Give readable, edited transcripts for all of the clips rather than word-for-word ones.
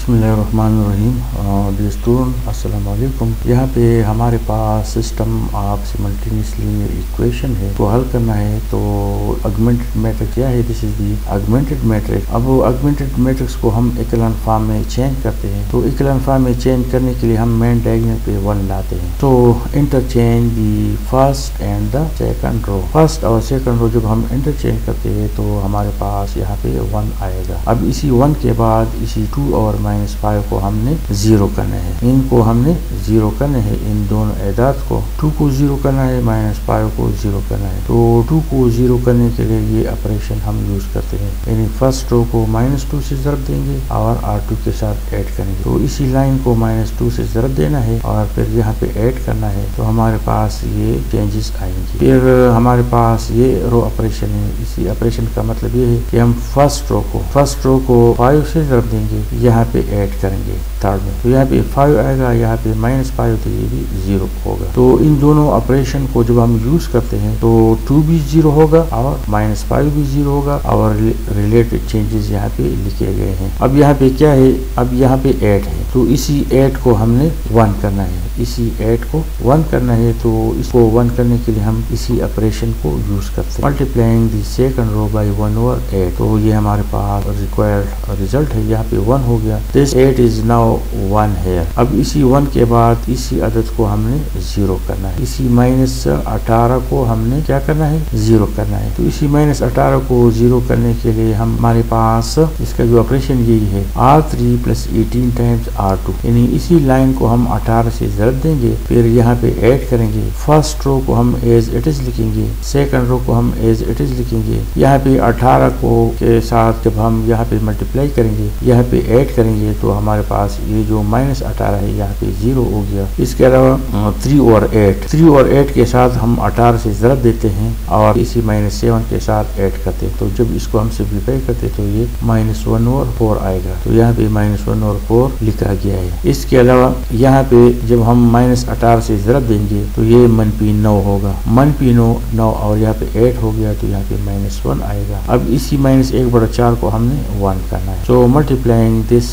बिस्मिल्लाहिर्रहमानिर्रहीम। Dear student अस्सलाम वालेकुम। यहाँ पे हमारे पास system of simultaneously linear equation है, तो हल करना है। तो ऑगमेंटेड मैट्रिक्स क्या है? This is the augmented matrix. अब ऑगमेंटेड मैट्रिक्स को हम इक्विवेलेंट फॉर्म में चेंज करते हैं। तो इक्विवेलेंट फॉर्म में चेंज करने के लिए हम मेन डायगोनल पे 1 लाते हैं। तो interchange the first and the second row. First और सेकंड रो जब हम इंटरचेंज करते हैं तो हमारे पास यहाँ पे 1 आएगा। अब इसी 1 के बाद इसी 2 और -5 को हमने 0 करना है। इनको हमने 0 करना है, इन दोनों एदाद को। 2 को 0 करना है, -5 को 0 करना है। तो 2 को 0 करने के लिए ये ऑपरेशन हम यूज करते हैं, यानी फर्स्ट रो को -2 से ज़रब देंगे और R2 के साथ ऐड करेंगे। तो इसी लाइन को -2 से ज़रब देना है और फिर यहाँ पे ऐड करना है। तो हमारे पास ये चेंजेस आएंगे। फिर हमारे पास ये रो ऑपरेशन है। इसी ऑपरेशन का मतलब ये है कि हम फर्स्ट रो को 5 से ज़रब देंगे, यहाँ पे ऐड करेंगे थर्ड में। तो यहाँ पे 5 आएगा, यहाँ पे -5 तो ये भी 0 होगा। तो इन दोनों ऑपरेशन को जब हम यूज करते हैं तो 2 भी 0 होगा और -5 भी 0 होगा और रिलेटेड चेंजेस यहाँ पे लिखे गए हैं। अब यहाँ पे क्या है? अब यहाँ पे ऐड है, तो इसी ऐड को हमने 1 करना है। इसी ऐड को 1 करना है, तो इसको 1 करने के लिए हम इसी ऑपरेशन को यूज करते हैं, multiplying the second row by 1/8। तो ये हमारे पास रिक्वायर्ड रिजल्ट है। यहाँ पे 1 हो गया। दिस 8 इज नाउ 1 है। अब इसी 1 के बाद इसी अदद को हमने 0 करना है। इसी -18 को हमने क्या करना है? 0 करना है। तो इसी -18 को 0 करने के लिए हमारे पास इसका जो ऑपरेशन यही है, R3 + 18 टाइम्स R2, यानी इसी लाइन को हम 18 से ज़रब देंगे, फिर यहाँ पे ऐड करेंगे। फर्स्ट रो को हम एज इट इज लिखेंगे, सेकंड रो को हम एज इट इज लिखेंगे। यहाँ पे 18 को के साथ जब हम यहाँ पे मल्टीप्लाई करेंगे, यहाँ पे ऐड करेंगे, तो हमारे पास ये जो -18 है यहाँ पे 0 हो गया। इसके अलावा 3 और 8 के साथ हम 18 से ज़रब देते हैं और इसी -7 के साथ ऐड करते हैं। तो जब इसको हम सिम्प्लीफाई करते तो ये -1/4 आएगा। तो यहाँ पे -1/4 लिखा गया है। इसके अलावा यहाँ पे जब हम -18 से ज़रब देंगे तो ये -9 होगा। -9 और यहाँ पे 8 हो गया, तो यहाँ पे -1 आएगा। अब इसी -1/4 को हमने 1 करना है। So multiplying this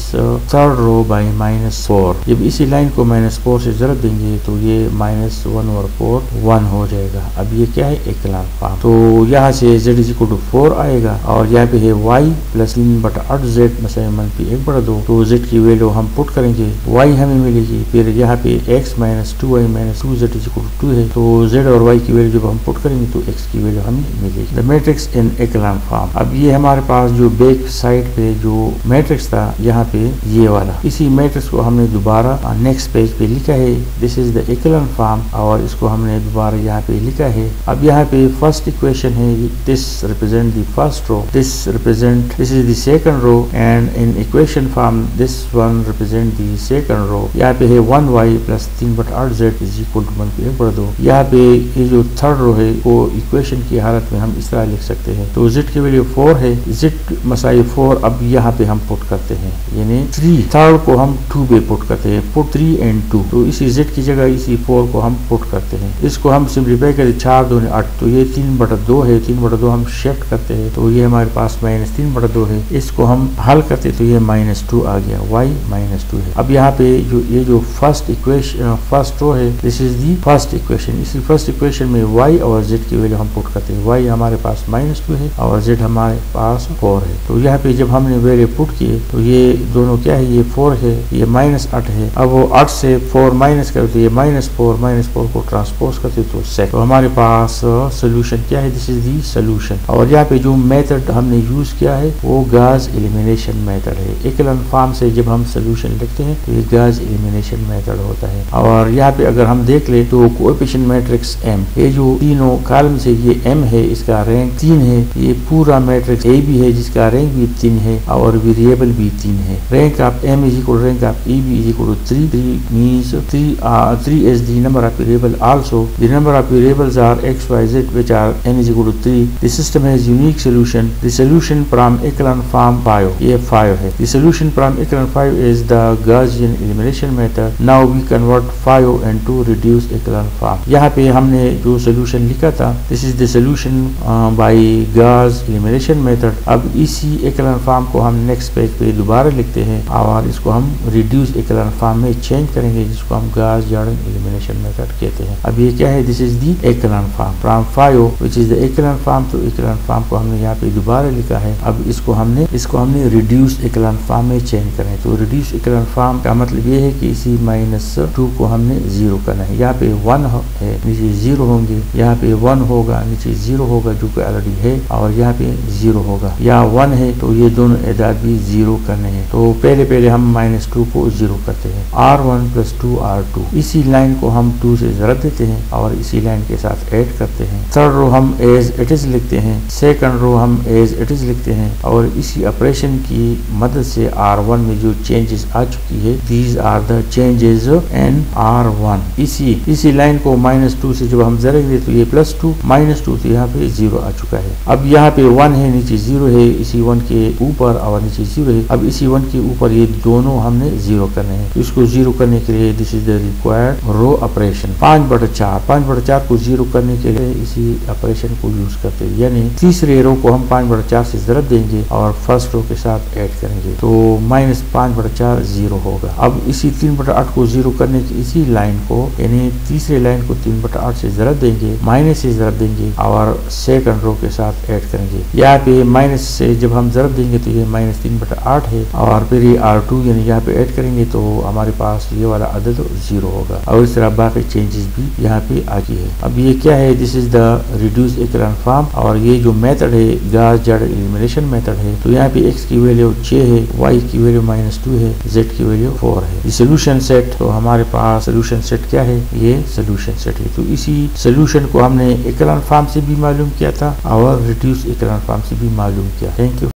third row by -4। जब इसी लाइन को -4 से ज़रब देंगे तो ये -1/4 1 हो जाएगा। अब ये क्या है? Equivalent form. तो यहाँ से z = 4 आएगा और यहाँ पे है y + 3/8z -1/2। तो z की वैल्यू हम पुट करेंगे, y हमें मिलेगी। फिर यहाँ पे x - 2y - 2z = 2 है। तो z और y की वैल्यू जब हम पुट करेंगे तो x की वैल्यू हमें मिलेगी। The matrix in equivalent form. अब ये हमारे पास जो बैक साइड पे जो मैट्रिक्स था, यहाँ पे ये वाला, इसी मैट्रिक्स को हमने दोबारा नेक्स्ट पेज पे लिखा है। This is the equivalent form और इसको हमने दोबारा यहाँ पे लिखा है। अब यहाँ पे फर्स्ट इक्वेशन है, this represent the first row, this is the second row, and in equation form this one represent the second row. यहाँ पे है 1y + 3/8z = 1/2। यहाँ पे ये जो थर्ड रो है वो इक्वेशन की हालत में हम इस तरह लिख सकते हैं। तो z की वैल्यू 4 है, z मसाई 4। अब यहाँ पे हम पुट करते हैं, यानी 3 थर्ड को हम 2 पे पुट करते हैं, पुट 3 and 2। तो इसी z की जगह इसी 4 को हम पुट करते हैं। इसको हम सिम्प्लीफाई करें, 4 दूनी 8, तो ये 3/2 है। 3/2 हम शिफ्ट करते हैं, तो ये हमारे पास -3/2 है। इसको हम हल करते तो ये -2 आ गया, y -2 है। अब यहाँ पे ये जो फर्स्ट रो है, this is the first equation. इसी फर्स्ट इक्वेशन में y और z की वैल्यू हम पुट करते हैं। y हमारे पास -2 है और z हमारे पास 4 है। तो यहाँ पे जब हमने वैल्यू पुट किए तो ये दोनों क्या है? ये 4 है, ये -8 है। अब वो 8 से 4 माइनस करते, तो ये -4 को ट्रांसपोज करते तो सेक। तो हमारे पास सोल्यूशन क्या है? This is the solution. और यहाँ पे जो मेथड हमने यूज किया है वो गॉस एलिमिनेशन मेथड है। इक्विवेलेंट फॉर्म से जब हम सोल्यूशन लिखते हैं तो ये गॉस एलिमिनेशन मेथड होता है। और यहाँ पे अगर हम देख ले तो कोएफिशिएंट मैट्रिक्स m, ये जो तीनों कॉलम से ये m है, इसका रैंक 3 है। ये पूरा मैट्रिक्स a भी है जिसका रैंक भी 3 है और वेरिएबल भी 3 है। Rank of m = rank of e b = 3 means 3 is the number of variable. Also the number of variables are x, y, z which are n = 3. The system has unique solution. The solution from equivalent form 5, ये 5 है। The solution from equivalent 5 is the Gaussian elimination method. Now we convert convert 5 into reduce equivalent form. यहाँ पे हमने जो solution लिखा था, this is the solution bye Gauss elimination method. अब इसी इक्विवेलेंट फॉर्म को हम नेक्स्ट पेज पे दोबारा लिखते हैं और इसको हम रिड्यूस इक्विवेलेंट फॉर्म में चेंज करेंगे, जिसको हम गॉस जॉर्डन एलिमिनेशन मेथड कहते हैं। अब ये क्या है, this is the equivalent form from 5 which is the equivalent form. तो इक्विवेलेंट फॉर्म को हमने यहाँ पे दोबारा लिखा है। अब इसको हमने रिड्यूस इक्विवेलेंट फॉर्म में चेंज करें। तो रिड्यूस इक्विवेलेंट फॉर्म का मतलब ये है कि इसी -2 को हमने 0 करना है। यहाँ पे 1 है, नीचे 0 होंगे, यहाँ पे 1 होगा, नीचे 0 होगा जो कि ऑलरेडी है, और यहाँ पे 0 होगा। यहाँ 1 है तो ये दोनों एदाद भी 0 करने हैं। तो पहले हम -2 को 0 करते हैं। R1 + 2R2, इसी लाइन को हम 2 से ज़रब देते हैं और इसी लाइन के साथ ऐड करते हैं। थर्ड रो हम एज इट इज लिखते हैं, सेकंड रो हम एज इट इज लिखते हैं, और इसी ऑपरेशन की मदद से R1 में जो चेंजेस आ चुकी है, these are the changes in R1। इसी लाइन को -2 से जब हम ज़रब देते तो ये +2, -2 तो यहाँ पे 0 आ चुका है। अब यहाँ पे 1 है, नीचे 0 है, इसी 1 के ऊपर और नीचे 0 है। अब इसी 1 के ऊपर ये दोनों हमने 0 करने हैं। तो इसको 0 करने के लिए this is the required row operation. 5/4 को 0 करने के लिए इसी ऑपरेशन को यूज करते हैं, यानी तीसरे रो को हम 5/4 से ज़रब देंगे और फर्स्ट रो के साथ ऐड करेंगे, तो -5/4 0 होगा। अब इसी 3/8 को 0 करने की इसी लाइन को, यानी तीसरे लाइन को 3/8 से ज़रब देंगे, माइनस से ज़रब देंगे और सेकंड रो के साथ ऐड करेंगे। यहाँ पे माइनस से जब हम ज़रब देंगे तो ये -3/8 है, और फिर ये R2 यानी यहाँ पे ऐड करेंगे तो हमारे पास ये वाला अदद 0 होगा। और इस तरह बाकी चेंजेस भी यहाँ पे आ गई है। अब ये क्या है, this is the reduce equivalent form, और ये जो मेथड है गॉस जॉर्डन एलिमिनेशन मेथड है। तो यहाँ पे x की वैल्यू 6 है, y की वैल्यू -2 है, z की वैल्यू 4 है। ये सोल्यूशन सेट, तो हमारे पास सोल्यूशन सेट क्या है, ये सोल्यूशन सेट है। तो इसी सोल्यूशन को हमने इक्विवेलेंट फॉर्म से भी मालूम किया था और रिड्यूस इक्विवेलेंट फॉर्म से भी मालूम किया। Thank you.